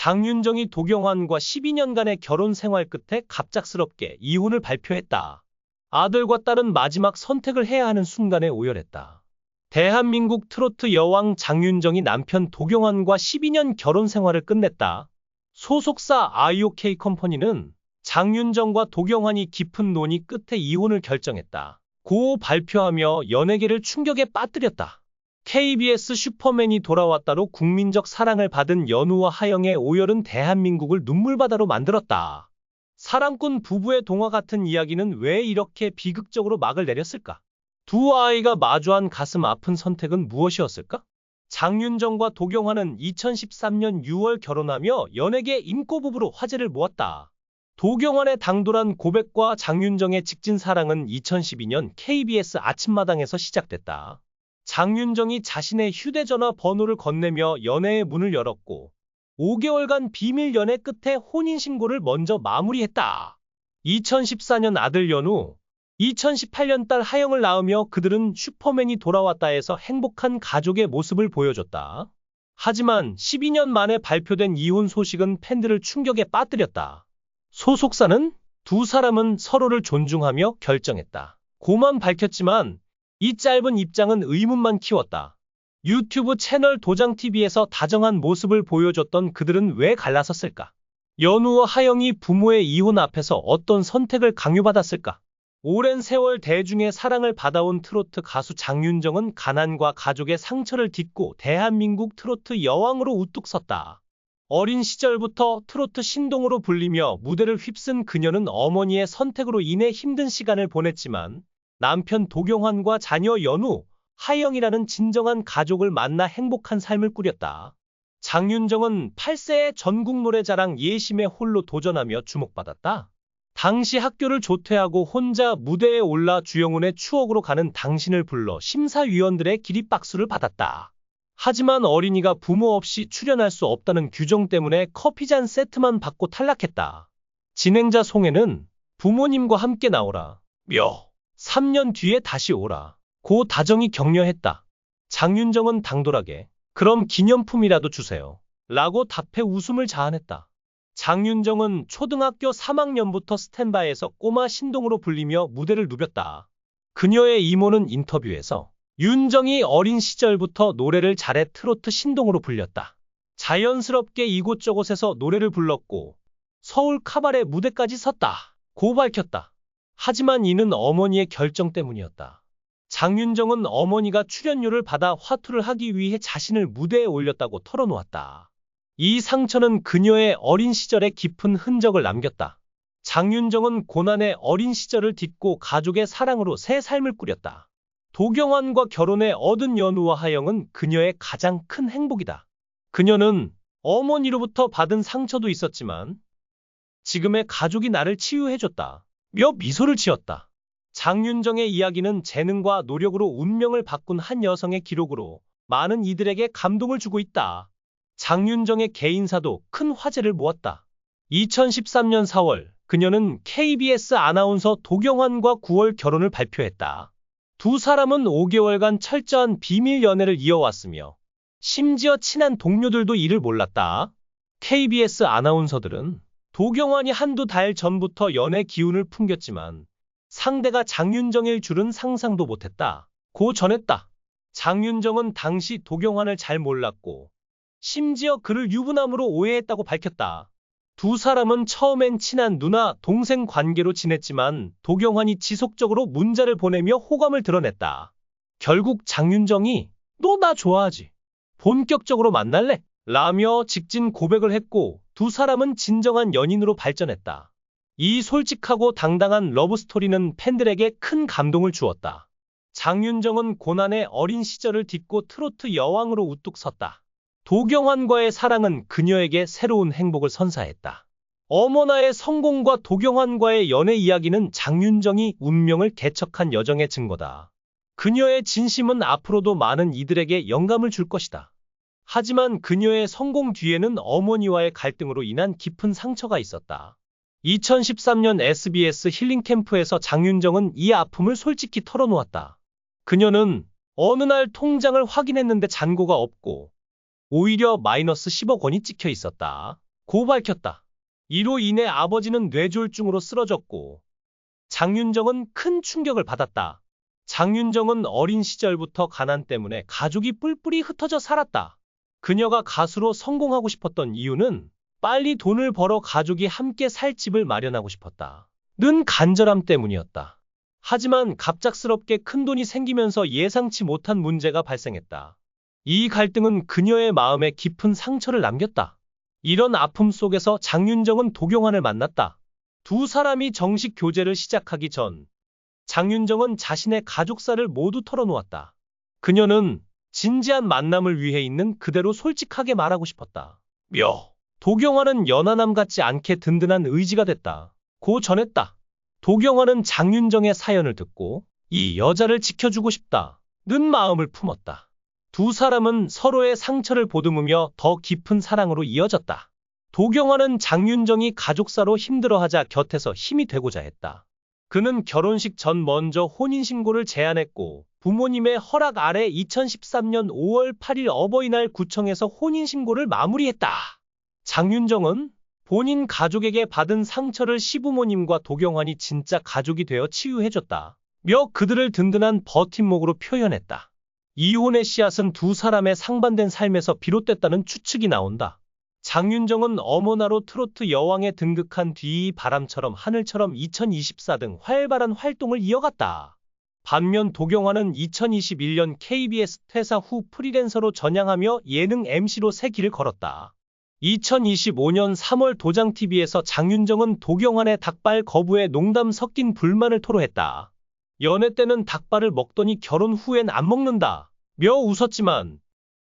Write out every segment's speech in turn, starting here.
장윤정이 도경환과 12년간의 결혼 생활 끝에 갑작스럽게 이혼을 발표했다. 아들과 딸은 마지막 선택을 해야 하는 순간에 오열했다. 대한민국 트로트 여왕 장윤정이 남편 도경환과 12년 결혼 생활을 끝냈다. 소속사 IOK 컴퍼니는 장윤정과 도경환이 깊은 논의 끝에 이혼을 결정했다. 고 발표하며 연예계를 충격에 빠뜨렸다. KBS 슈퍼맨이 돌아왔다로 국민적 사랑을 받은 연우와 하영의 오열은 대한민국을 눈물바다로 만들었다. 사랑꾼 부부의 동화 같은 이야기는 왜 이렇게 비극적으로 막을 내렸을까? 두 아이가 마주한 가슴 아픈 선택은 무엇이었을까? 장윤정과 도경환은 2013년 6월 결혼하며 연예계 인꼬부부로 화제를 모았다. 도경환의 당돌한 고백과 장윤정의 직진 사랑은 2012년 KBS 아침마당에서 시작됐다. 장윤정이 자신의 휴대전화 번호를 건네며 연애의 문을 열었고 5개월간 비밀 연애 끝에 혼인신고를 먼저 마무리했다. 2014년 아들 연우, 2018년 딸 하영을 낳으며 그들은 슈퍼맨이 돌아왔다에서 행복한 가족의 모습을 보여줬다. 하지만 12년 만에 발표된 이혼 소식은 팬들을 충격에 빠뜨렸다. 소속사는 두 사람은 서로를 존중하며 결정했다. 고만 밝혔지만 이 짧은 입장은 의문만 키웠다. 유튜브 채널 도장TV에서 다정한 모습을 보여줬던 그들은 왜 갈라섰을까? 연우와 하영이 부모의 이혼 앞에서 어떤 선택을 강요받았을까? 오랜 세월 대중의 사랑을 받아온 트로트 가수 장윤정은 가난과 가족의 상처를 딛고 대한민국 트로트 여왕으로 우뚝 섰다. 어린 시절부터 트로트 신동으로 불리며 무대를 휩쓴 그녀는 어머니의 선택으로 인해 힘든 시간을 보냈지만 남편 도경환과 자녀 연우, 하영이라는 진정한 가족을 만나 행복한 삶을 꾸렸다. 장윤정은 8세에 전국 노래자랑 예심에 홀로 도전하며 주목받았다. 당시 학교를 조퇴하고 혼자 무대에 올라 주영훈의 추억으로 가는 당신을 불러 심사위원들의 기립박수를 받았다. 하지만 어린이가 부모 없이 출연할 수 없다는 규정 때문에 커피잔 세트만 받고 탈락했다. 진행자 송혜는 부모님과 함께 나오라. 3년 뒤에 다시 오라. 고 다정히 격려했다. 장윤정은 당돌하게 그럼 기념품이라도 주세요. 라고 답해 웃음을 자아냈다. 장윤정은 초등학교 3학년부터 스탠바이에서 꼬마 신동으로 불리며 무대를 누볐다. 그녀의 이모는 인터뷰에서 윤정이 어린 시절부터 노래를 잘해 트로트 신동으로 불렸다. 자연스럽게 이곳저곳에서 노래를 불렀고 서울 카바레 무대까지 섰다. 고 밝혔다. 하지만 이는 어머니의 결정 때문이었다. 장윤정은 어머니가 출연료를 받아 화투를 하기 위해 자신을 무대에 올렸다고 털어놓았다. 이 상처는 그녀의 어린 시절에 깊은 흔적을 남겼다. 장윤정은 고난의 어린 시절을 딛고 가족의 사랑으로 새 삶을 꾸렸다. 도경환과 결혼해 얻은 연우와 하영은 그녀의 가장 큰 행복이다. 그녀는 어머니로부터 받은 상처도 있었지만 지금의 가족이 나를 치유해줬다. 며 미소를 지었다. 장윤정의 이야기는 재능과 노력으로 운명을 바꾼 한 여성의 기록으로 많은 이들에게 감동을 주고 있다. 장윤정의 개인사도 큰 화제를 모았다. 2013년 4월 그녀는 KBS 아나운서 도경환과 9월 결혼을 발표했다. 두 사람은 5개월간 철저한 비밀 연애를 이어왔으며 심지어 친한 동료들도 이를 몰랐다. KBS 아나운서들은 도경환이 한두 달 전부터 연애 기운을 풍겼지만 상대가 장윤정일 줄은 상상도 못했다. 고 전했다. 장윤정은 당시 도경환을 잘 몰랐고 심지어 그를 유부남으로 오해했다고 밝혔다. 두 사람은 처음엔 친한 누나, 동생 관계로 지냈지만 도경환이 지속적으로 문자를 보내며 호감을 드러냈다. 결국 장윤정이 너 나 좋아하지? 본격적으로 만날래? 라며 직진 고백을 했고 두 사람은 진정한 연인으로 발전했다. 이 솔직하고 당당한 러브스토리는 팬들에게 큰 감동을 주었다. 장윤정은 고난의 어린 시절을 딛고 트로트 여왕으로 우뚝 섰다. 도경환과의 사랑은 그녀에게 새로운 행복을 선사했다. 어머나의 성공과 도경환과의 연애 이야기는 장윤정이 운명을 개척한 여정의 증거다. 그녀의 진심은 앞으로도 많은 이들에게 영감을 줄 것이다. 하지만 그녀의 성공 뒤에는 어머니와의 갈등으로 인한 깊은 상처가 있었다. 2013년 SBS 힐링 캠프에서 장윤정은 이 아픔을 솔직히 털어놓았다. 그녀는 어느 날 통장을 확인했는데 잔고가 없고 오히려 마이너스 10억 원이 찍혀 있었다. 고 밝혔다. 이로 인해 아버지는 뇌졸중으로 쓰러졌고 장윤정은 큰 충격을 받았다. 장윤정은 어린 시절부터 가난 때문에 가족이 뿔뿔이 흩어져 살았다. 그녀가 가수로 성공하고 싶었던 이유는 빨리 돈을 벌어 가족이 함께 살 집을 마련하고 싶었다. 는 간절함 때문이었다. 하지만 갑작스럽게 큰돈이 생기면서 예상치 못한 문제가 발생했다. 이 갈등은 그녀의 마음에 깊은 상처를 남겼다. 이런 아픔 속에서 장윤정은 도경환을 만났다. 두 사람이 정식 교제를 시작하기 전 장윤정은 자신의 가족사를 모두 털어놓았다. 그녀는 진지한 만남을 위해 있는 그대로 솔직하게 말하고 싶었다. 도경환은 연하남 같지 않게 든든한 의지가 됐다. 고 전했다. 도경환은 장윤정의 사연을 듣고 이 여자를 지켜주고 싶다. 는 마음을 품었다. 두 사람은 서로의 상처를 보듬으며 더 깊은 사랑으로 이어졌다. 도경환은 장윤정이 가족사로 힘들어하자 곁에서 힘이 되고자 했다. 그는 결혼식 전 먼저 혼인신고를 제안했고 부모님의 허락 아래 2013년 5월 8일 어버이날 구청에서 혼인신고를 마무리했다. 장윤정은 본인 가족에게 받은 상처를 시부모님과 도경환이 진짜 가족이 되어 치유해줬다. 며 그들을 든든한 버팀목으로 표현했다. 이혼의 씨앗은 두 사람의 상반된 삶에서 비롯됐다는 추측이 나온다. 장윤정은 어머나로 트로트 여왕에 등극한 뒤 바람처럼 하늘처럼 2024 등 활발한 활동을 이어갔다. 반면 도경환은 2021년 KBS 퇴사 후 프리랜서로 전향하며 예능 MC로 새 길을 걸었다. 2025년 3월 도장TV에서 장윤정은 도경환의 닭발 거부에 농담 섞인 불만을 토로했다. 연애 때는 닭발을 먹더니 결혼 후엔 안 먹는다. 며 웃었지만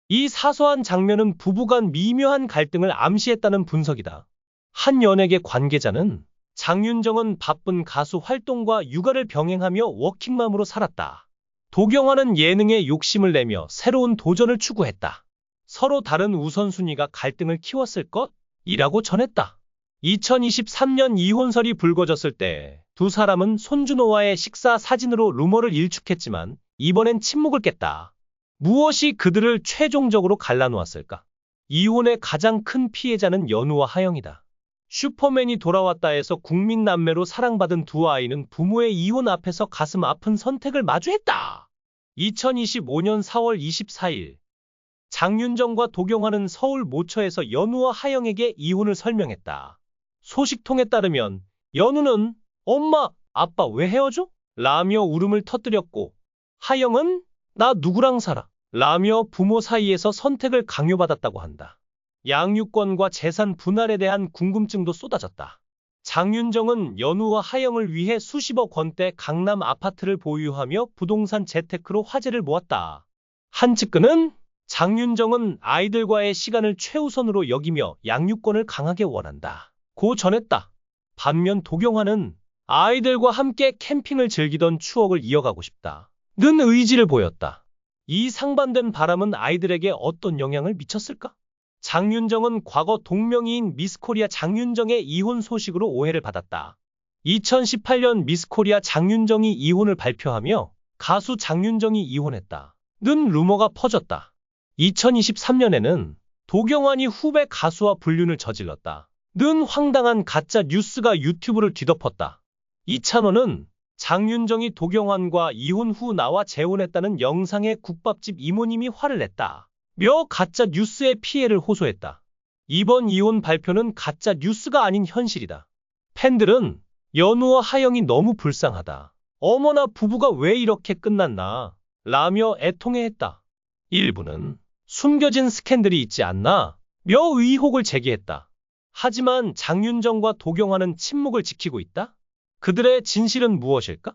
이 사소한 장면은 부부간 미묘한 갈등을 암시했다는 분석이다. 한 연예계 관계자는 장윤정은 바쁜 가수 활동과 육아를 병행하며 워킹맘으로 살았다. 도경환은 예능에 욕심을 내며 새로운 도전을 추구했다. 서로 다른 우선순위가 갈등을 키웠을 것이라고 전했다. 2023년 이혼설이 불거졌을 때 두 사람은 손준호와의 식사 사진으로 루머를 일축했지만 이번엔 침묵을 깼다. 무엇이 그들을 최종적으로 갈라놓았을까? 이혼의 가장 큰 피해자는 연우와 하영이다. 슈퍼맨이 돌아왔다에서 국민남매로 사랑받은 두 아이는 부모의 이혼 앞에서 가슴 아픈 선택을 마주했다. 2025년 4월 24일 장윤정과 도경환은 서울 모처에서 연우와 하영에게 이혼을 설명했다. 소식통에 따르면 연우는 엄마, 아빠 왜 헤어져? 라며 울음을 터뜨렸고 하영은 나 누구랑 살아? 라며 부모 사이에서 선택을 강요받았다고 한다. 양육권과 재산 분할에 대한 궁금증도 쏟아졌다. 장윤정은 연우와 하영을 위해 수십억 원대 강남 아파트를 보유하며 부동산 재테크로 화제를 모았다. 한 측근은 장윤정은 아이들과의 시간을 최우선으로 여기며 양육권을 강하게 원한다. 고 전했다. 반면 도경환은 아이들과 함께 캠핑을 즐기던 추억을 이어가고 싶다. 는 의지를 보였다. 이 상반된 바람은 아이들에게 어떤 영향을 미쳤을까? 장윤정은 과거 동명이인 미스코리아 장윤정의 이혼 소식으로 오해를 받았다. 2018년 미스코리아 장윤정이 이혼을 발표하며 가수 장윤정이 이혼했다. 는 루머가 퍼졌다. 2023년에는 도경환이 후배 가수와 불륜을 저질렀다. 는 황당한 가짜 뉴스가 유튜브를 뒤덮었다. 이찬원은 장윤정이 도경환과 이혼 후 나와 재혼했다는 영상에 국밥집 이모님이 화를 냈다. 며 가짜 뉴스의 피해를 호소했다. 이번 이혼 발표는 가짜 뉴스가 아닌 현실이다. 팬들은 연우와 하영이 너무 불쌍하다. 어머나 부부가 왜 이렇게 끝났나? 라며 애통해했다. 일부는 숨겨진 스캔들이 있지 않나? 며 의혹을 제기했다. 하지만 장윤정과 도경환은 침묵을 지키고 있다? 그들의 진실은 무엇일까?